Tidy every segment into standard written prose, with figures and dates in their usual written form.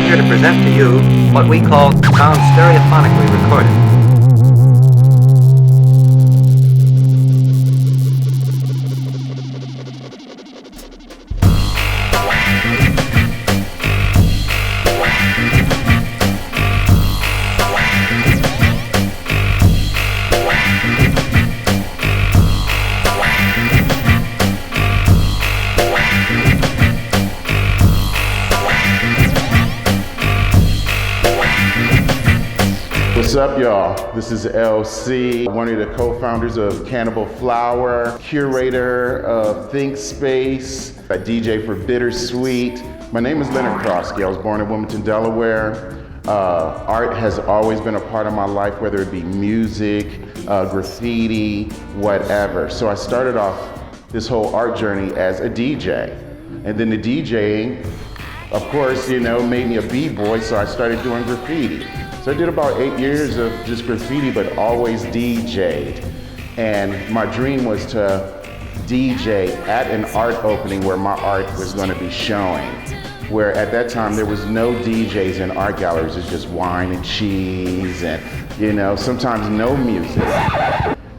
here to present to you what we call sound stereophonically recorded. What's up, y'all? This is LC, one of the co-founders of Cannibal Flower, curator of Think Space, a DJ for Bittersweet. My name is Leonard Krosky. I was born in Wilmington, Delaware. Art has always been a part of my life, whether it be music, graffiti, whatever. So I started off this whole art journey as a DJ. And then the DJing, of course, you know, made me a b-boy, so I started doing graffiti. So I did about 8 years of just graffiti, but always DJ'd. And my dream was to DJ at an art opening where my art was going to be showing. Where at that time there was no DJs in art galleries, it's just wine and cheese and, you know, sometimes no music.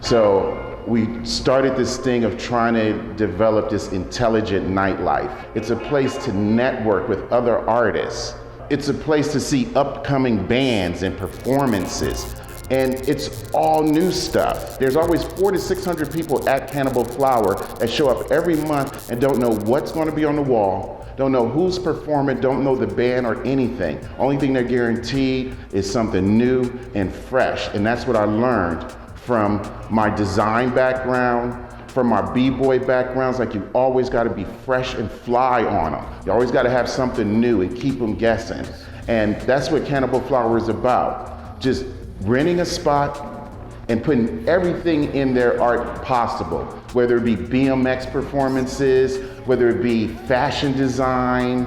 So we started this thing of trying to develop this intelligent nightlife. It's a place to network with other artists. It's a place to see upcoming bands and performances. And it's all new stuff. There's always 400 to 600 people at Cannibal Flower that show up every month and don't know what's going to be on the wall, don't know who's performing, don't know the band or anything. Only thing they're guaranteed is something new and fresh. And that's what I learned from my design background, from my b-boy backgrounds. Like, you always got to be fresh and fly on them. You always got to have something new and keep them guessing. And that's what Cannibal Flower is about. Just renting a spot and putting everything in their art possible, whether it be BMX performances, whether it be fashion design,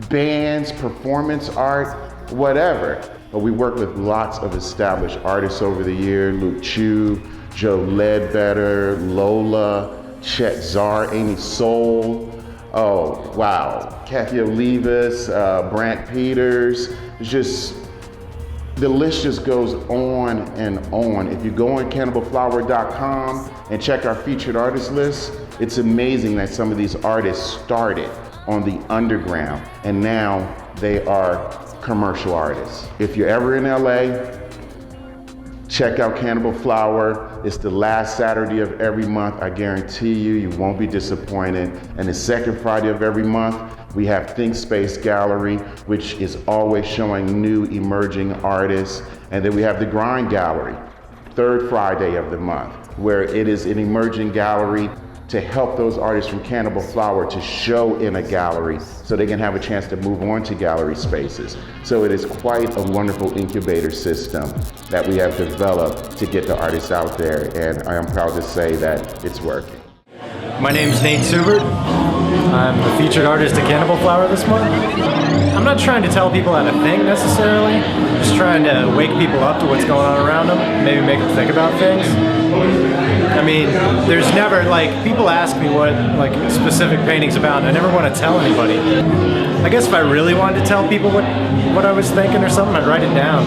bands, performance art, whatever. But we work with lots of established artists over the year: Luke Chu, Joe Ledbetter, Lola, Chet Zar, Amy Soul, oh wow, Kathy Olivas, Brant Peters. It's just, the list just goes on and on. If you go on cannibalflower.com and check our featured artist list, it's amazing that some of these artists started on the underground and now they are commercial artists. If you're ever in LA, check out Cannibal Flower. It's the last Saturday of every month. I guarantee you, you won't be disappointed. And the second Friday of every month, we have Think Space Gallery, which is always showing new emerging artists. And then we have the Grind Gallery, third Friday of the month, where it is an emerging gallery to help those artists from Cannibal Flower to show in a gallery so they can have a chance to move on to gallery spaces. So it is quite a wonderful incubator system that we have developed to get the artists out there, and I am proud to say that it's working. My name's Nate Seubert. I'm the featured artist at Cannibal Flower this month. I'm not trying to tell people how to think necessarily, just trying to wake people up to what's going on around them, maybe make them think about things. I mean, there's never, like, people ask me what, like, specific painting's about, and I never want to tell anybody. I guess if I really wanted to tell people what I was thinking or something, I'd write it down.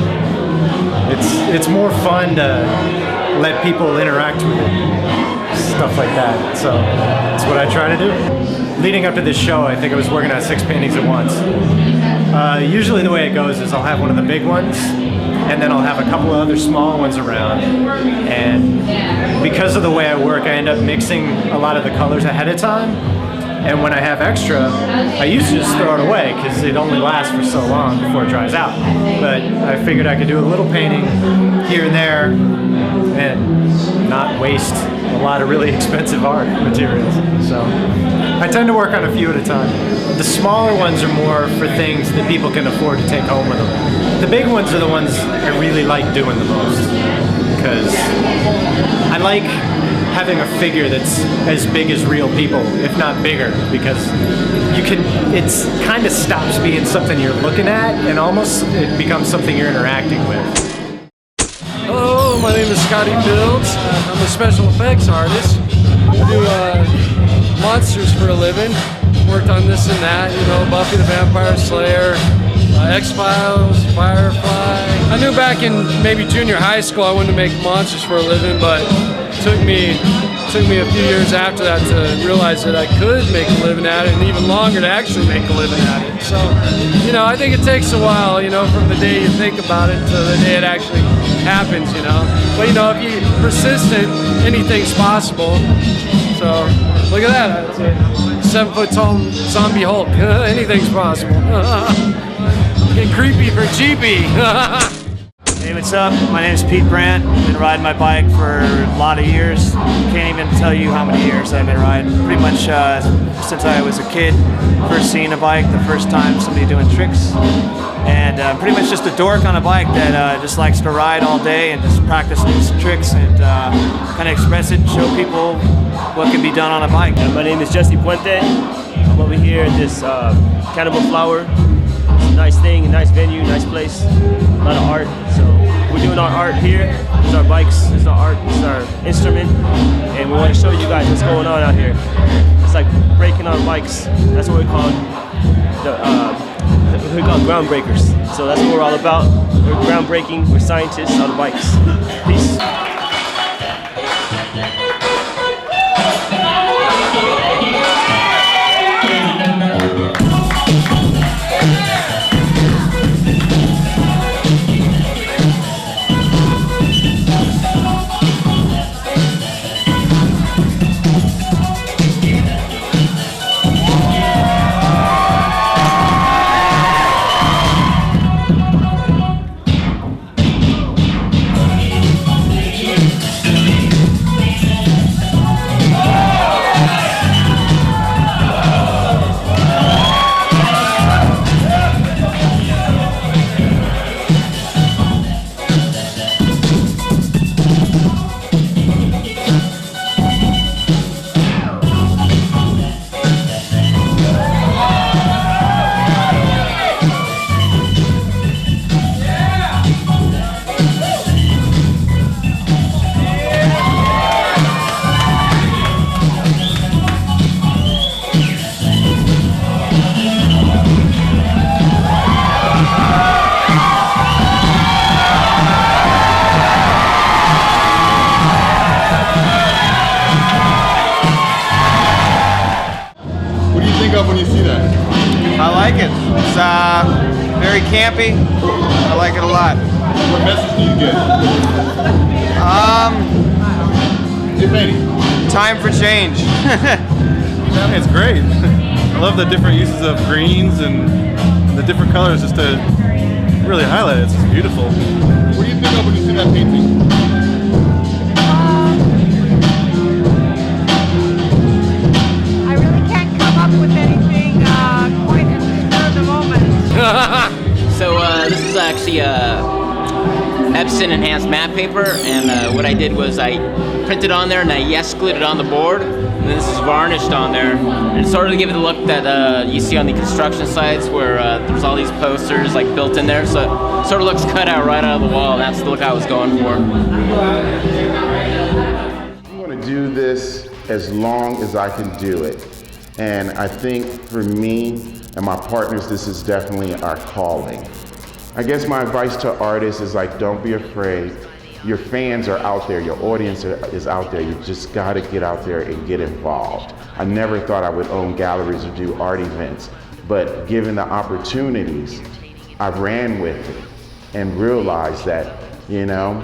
It's more fun to let people interact with it, stuff like that. So that's what I try to do. Leading up to this show, I think I was working on 6 paintings at once. Usually the way it goes is I'll have one of the big ones, and then I'll have a couple of other small ones around. And because of the way I work, I end up mixing a lot of the colors ahead of time. And when I have extra, I usually just throw it away because it only lasts for so long before it dries out. But I figured I could do a little painting here and there and not waste a lot of really expensive art materials. So I tend to work on a few at a time. The smaller ones are more for things that people can afford to take home with them. The big ones are the ones I really like doing the most, because I like having a figure that's as big as real people, if not bigger, because it's kind of stops being something you're looking at and almost it becomes something you're interacting with. Hello, my name is Scotty Builds. I'm a special effects artist. I do monsters for a living. Worked on this and that, you know, Buffy the Vampire Slayer, X-Files, Firefly. I knew back in maybe junior high school I wanted to make monsters for a living, but it took me a few years after that to realize that I could make a living at it, and even longer to actually make a living at it. So, you know, I think it takes a while, you know, from the day you think about it to the day it actually happens, you know. But, you know, if you're persistent, anything's possible. So, look at that. 7 foot tall zombie Hulk. Anything's possible. Get creepy for cheapy. Hey, what's up? My name is Pete Brandt. I've been riding my bike for a lot of years. Can't even tell you how many years I've been riding. Pretty much since I was a kid. First seeing a bike, the first time somebody doing tricks. And pretty much just a dork on a bike that just likes to ride all day and just practice these tricks and kind of express it, show people what can be done on a bike. My name is Jesse Puente. I'm over here at this Cannibal Flower. It's a nice thing, a nice venue, nice place, a lot of art. So we're doing our art here. It's our bikes, it's our art, it's our instrument, and we want to show you guys what's going on out here. It's like breaking on bikes. That's what we call we're called groundbreakers. So that's what we're all about. We're groundbreaking. We're scientists on bikes. Peace. When you see that? I like it. It's very campy. I like it a lot. What message do you get? If any. Time for change. It's great. I love the different uses of greens and the different colors just to really highlight it. It's just beautiful. What do you think of when you see that painting? With anything quite at the spur of the moment. So this is actually Epson enhanced matte paper, and what I did was I printed on there and I glued it on the board, and then this is varnished on there, and sort of to give it the look that you see on the construction sites where there's all these posters like built in there, so it sort of looks cut out right out of the wall, and that's the look I was going for. I'm going to do this as long as I can do it. And I think for me and my partners, this is definitely our calling. I guess my advice to artists is like, don't be afraid. Your fans are out there, your audience is out there. You just gotta get out there and get involved. I never thought I would own galleries or do art events, but given the opportunities, I ran with it and realized that, you know,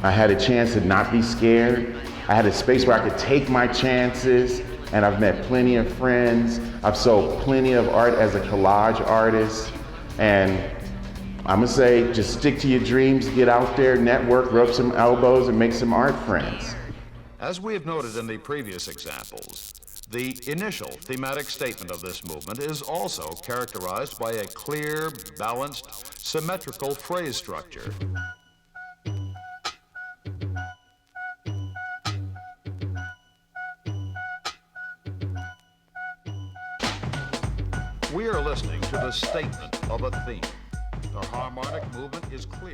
I had a chance to not be scared. I had a space where I could take my chances. And I've met plenty of friends. I've sold plenty of art as a collage artist. And I'm gonna say, just stick to your dreams, get out there, network, rub some elbows, and make some art friends. As we have noted in the previous examples, the initial thematic statement of this movement is also characterized by a clear, balanced, symmetrical phrase structure. We are listening to the statement of a theme. The harmonic movement is clear.